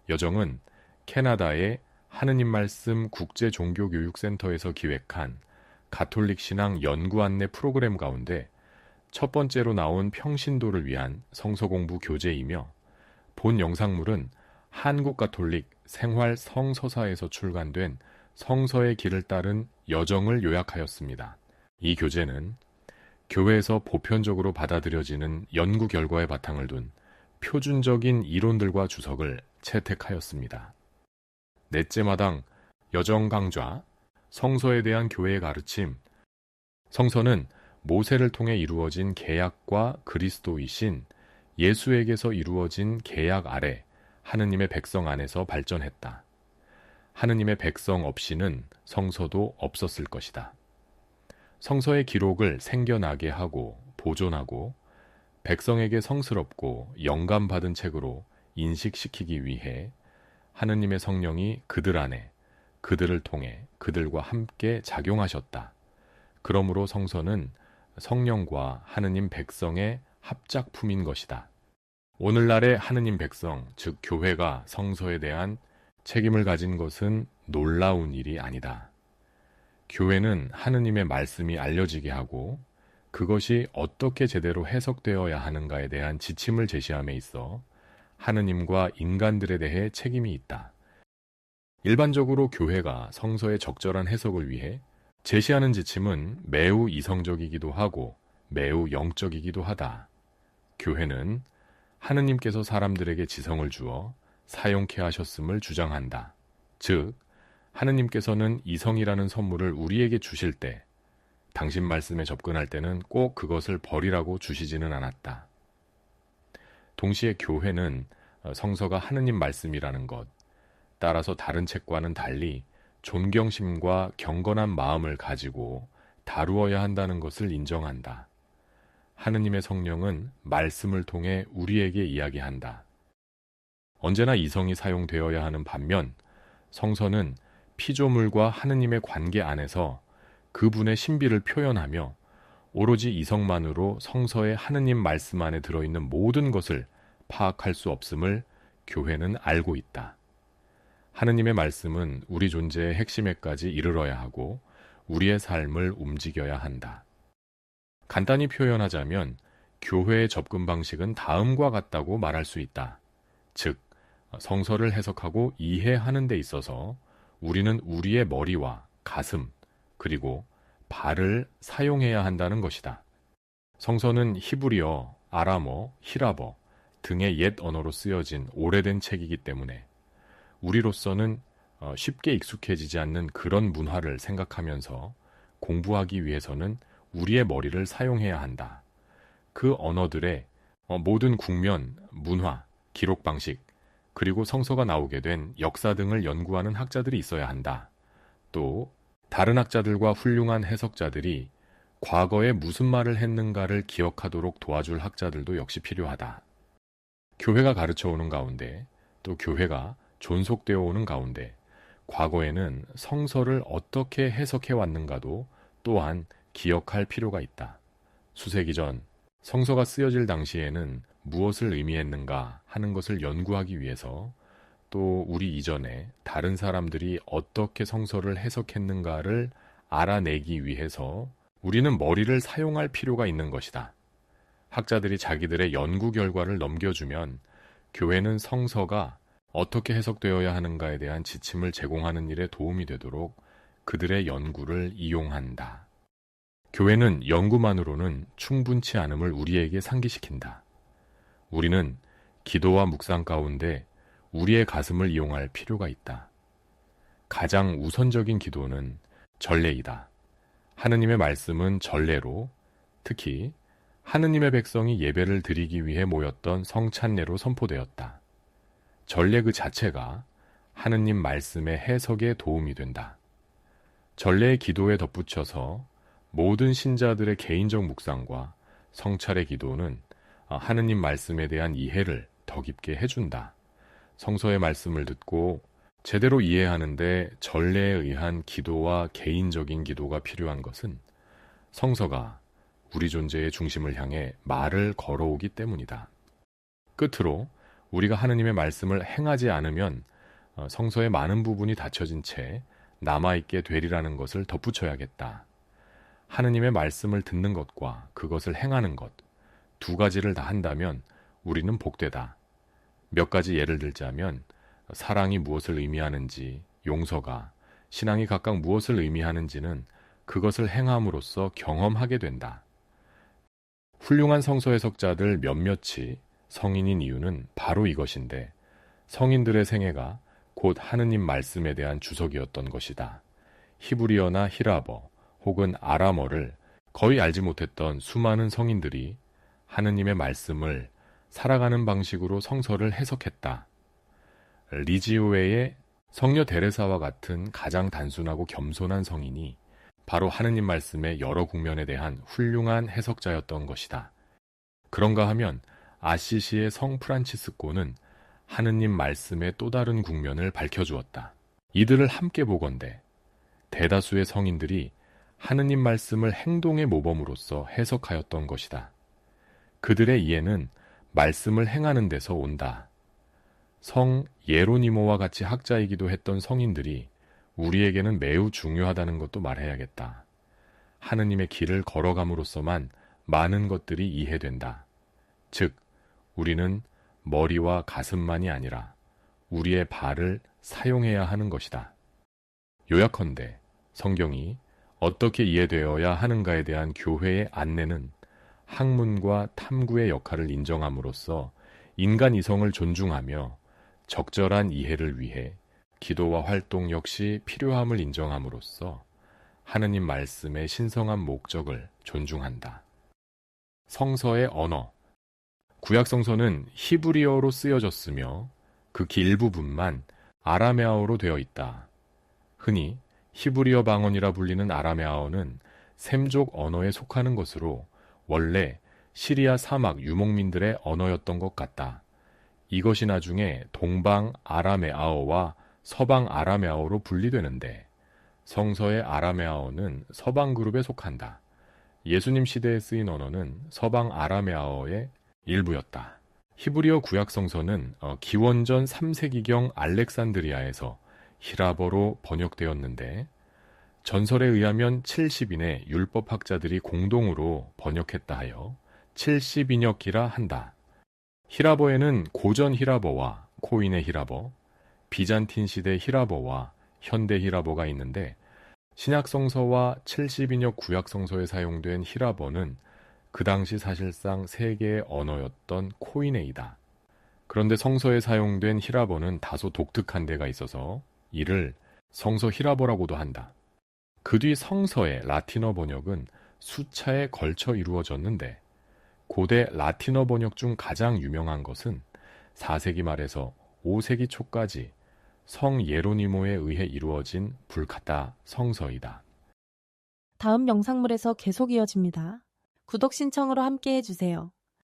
여정은 캐나다의 하느님 말씀 국제종교교육센터에서 기획한 가톨릭 신앙 연구 안내 프로그램 가운데 첫 번째로 나온 평신도를 위한 성서 공부 교재이며, 본 영상물은 한국 가톨릭 생활 성서사에서 출간된 성서의 길을 따른 여정을 요약하였습니다. 이 교재는 교회에서 보편적으로 받아들여지는 연구 결과에 바탕을 둔 표준적인 이론들과 주석을 채택하였습니다. 넷째 마당 여정 강좌, 성서에 대한 교회의 가르침. 성서는 모세를 통해 이루어진 계약과 그리스도이신 예수에게서 이루어진 계약 아래 하느님의 백성 안에서 발전했다. 하느님의 백성 없이는 성서도 없었을 것이다. 성서의 기록을 생겨나게 하고 보존하고 백성에게 성스럽고 영감받은 책으로 인식시키기 위해 하느님의 성령이 그들 안에, 그들을 통해 그들과 함께 작용하셨다. 그러므로 성서는 성령과 하느님 백성의 합작품인 것이다. 오늘날의 하느님 백성, 즉 교회가 성서에 대한 책임을 가진 것은 놀라운 일이 아니다. 교회는 하느님의 말씀이 알려지게 하고 그것이 어떻게 제대로 해석되어야 하는가에 대한 지침을 제시함에 있어 하느님과 인간들에 대해 책임이 있다. 일반적으로 교회가 성서의 적절한 해석을 위해 제시하는 지침은 매우 이성적이기도 하고 매우 영적이기도 하다. 교회는 하느님께서 사람들에게 지성을 주어 사용케 하셨음을 주장한다. 즉, 하느님께서는 이성이라는 선물을 우리에게 주실 때 당신 말씀에 접근할 때는 꼭 그것을 버리라고 주시지는 않았다. 동시에 교회는 성서가 하느님 말씀이라는 것, 따라서 다른 책과는 달리 존경심과 경건한 마음을 가지고 다루어야 한다는 것을 인정한다. 하느님의 성령은 말씀을 통해 우리에게 이야기한다. 언제나 이성이 사용되어야 하는 반면 성서는 피조물과 하느님의 관계 안에서 그분의 신비를 표현하며 오로지 이성만으로 성서의 하느님 말씀 안에 들어있는 모든 것을 파악할 수 없음을 교회는 알고 있다. 하느님의 말씀은 우리 존재의 핵심에까지 이르러야 하고 우리의 삶을 움직여야 한다. 간단히 표현하자면 교회의 접근 방식은 다음과 같다고 말할 수 있다. 즉, 성서를 해석하고 이해하는 데 있어서 우리는 우리의 머리와 가슴, 그리고 발을 사용해야 한다는 것이다. 성서는 히브리어, 아람어, 히라버 등의 옛 언어로 쓰여진 오래된 책이기 때문에 우리로서는 쉽게 익숙해지지 않는 그런 문화를 생각하면서 공부하기 위해서는 우리의 머리를 사용해야 한다. 그 언어들의 모든 국면, 문화, 기록 방식, 그리고 성서가 나오게 된 역사 등을 연구하는 학자들이 있어야 한다. 또 다른 학자들과 훌륭한 해석자들이 과거에 무슨 말을 했는가를 기억하도록 도와줄 학자들도 역시 필요하다. 교회가 가르쳐 오는 가운데, 또 교회가 존속되어 오는 가운데 과거에는 성서를 어떻게 해석해 왔는가도 또한 기억할 필요가 있다. 수세기 전 성서가 쓰여질 당시에는 무엇을 의미했는가 하는 것을 연구하기 위해서, 또 우리 이전에 다른 사람들이 어떻게 성서를 해석했는가를 알아내기 위해서 우리는 머리를 사용할 필요가 있는 것이다. 학자들이 자기들의 연구 결과를 넘겨주면 교회는 성서가 어떻게 해석되어야 하는가에 대한 지침을 제공하는 일에 도움이 되도록 그들의 연구를 이용한다. 교회는 연구만으로는 충분치 않음을 우리에게 상기시킨다. 우리는 기도와 묵상 가운데 우리의 가슴을 이용할 필요가 있다. 가장 우선적인 기도는 전례이다. 하느님의 말씀은 전례로, 특히 하느님의 백성이 예배를 드리기 위해 모였던 성찬례로 선포되었다. 전례 그 자체가 하느님 말씀의 해석에 도움이 된다. 전례의 기도에 덧붙여서 모든 신자들의 개인적 묵상과 성찰의 기도는 하느님 말씀에 대한 이해를 더 깊게 해준다. 성서의 말씀을 듣고 제대로 이해하는데 전례에 의한 기도와 개인적인 기도가 필요한 것은 성서가 우리 존재의 중심을 향해 말을 걸어오기 때문이다. 끝으로 우리가 하느님의 말씀을 행하지 않으면 성서의 많은 부분이 닫혀진 채 남아있게 되리라는 것을 덧붙여야겠다. 하느님의 말씀을 듣는 것과 그것을 행하는 것, 두 가지를 다 한다면 우리는 복되다. 몇 가지 예를 들자면 사랑이 무엇을 의미하는지, 용서가, 신앙이 각각 무엇을 의미하는지는 그것을 행함으로써 경험하게 된다. 훌륭한 성서 해석자들 몇몇이 성인인 이유는 바로 이것인데 성인들의 생애가 곧 하느님 말씀에 대한 주석이었던 것이다. 히브리어나 히라버 혹은 아람어를 거의 알지 못했던 수많은 성인들이 하느님의 말씀을 살아가는 방식으로 성서를 해석했다. 리지오의 성녀 데레사와 같은 가장 단순하고 겸손한 성인이 바로 하느님 말씀의 여러 국면에 대한 훌륭한 해석자였던 것이다. 그런가 하면 아시시의 성 프란치스코는 하느님 말씀의 또 다른 국면을 밝혀주었다. 이들을 함께 보건대 대다수의 성인들이 하느님 말씀을 행동의 모범으로서 해석하였던 것이다. 그들의 이해는 말씀을 행하는 데서 온다. 성 예로니모와 같이 학자이기도 했던 성인들이 우리에게는 매우 중요하다는 것도 말해야겠다. 하느님의 길을 걸어감으로써만 많은 것들이 이해된다. 즉, 우리는 머리와 가슴만이 아니라 우리의 발을 사용해야 하는 것이다. 요약컨대 성경이 어떻게 이해되어야 하는가에 대한 교회의 안내는 학문과 탐구의 역할을 인정함으로써 인간 이성을 존중하며 적절한 이해를 위해 기도와 활동 역시 필요함을 인정함으로써 하느님 말씀의 신성한 목적을 존중한다. 성서의 언어. 구약 성서는 히브리어로 쓰여졌으며 극히 일부분만 아라메아어로 되어 있다. 흔히 히브리어 방언이라 불리는 아라메아어는 셈족 언어에 속하는 것으로 원래 시리아 사막 유목민들의 언어였던 것 같다. 이것이 나중에 동방 아라메아어와 서방 아라메아어로 분리되는데 성서의 아라메아어는 서방 그룹에 속한다. 예수님 시대에 쓰인 언어는 서방 아라메아어의 일부였다. 히브리어 구약 성서는 기원전 3세기경 알렉산드리아에서 히라버로 번역되었는데 전설에 의하면 70인의 율법학자들이 공동으로 번역했다 하여 70인역기라 한다. 히라버에는 고전 히라버와 코인의 히라버, 비잔틴 시대 히라버와 현대 히라버가 있는데 신약 성서와 70인역 구약 성서에 사용된 히라버는 그 당시 사실상 세계의 언어였던 코이네이다. 그런데 성서에 사용된 히라버는 다소 독특한 데가 있어서 이를 성서 히라버라고도 한다. 그 뒤 성서의 라틴어 번역은 수차에 걸쳐 이루어졌는데 고대 라틴어 번역 중 가장 유명한 것은 4세기 말에서 5세기 초까지 성 예로니모에 의해 이루어진 불카타 성서이다. 다음 영상물에서 계속 이어집니다. 구독 신청으로 함께 해주세요.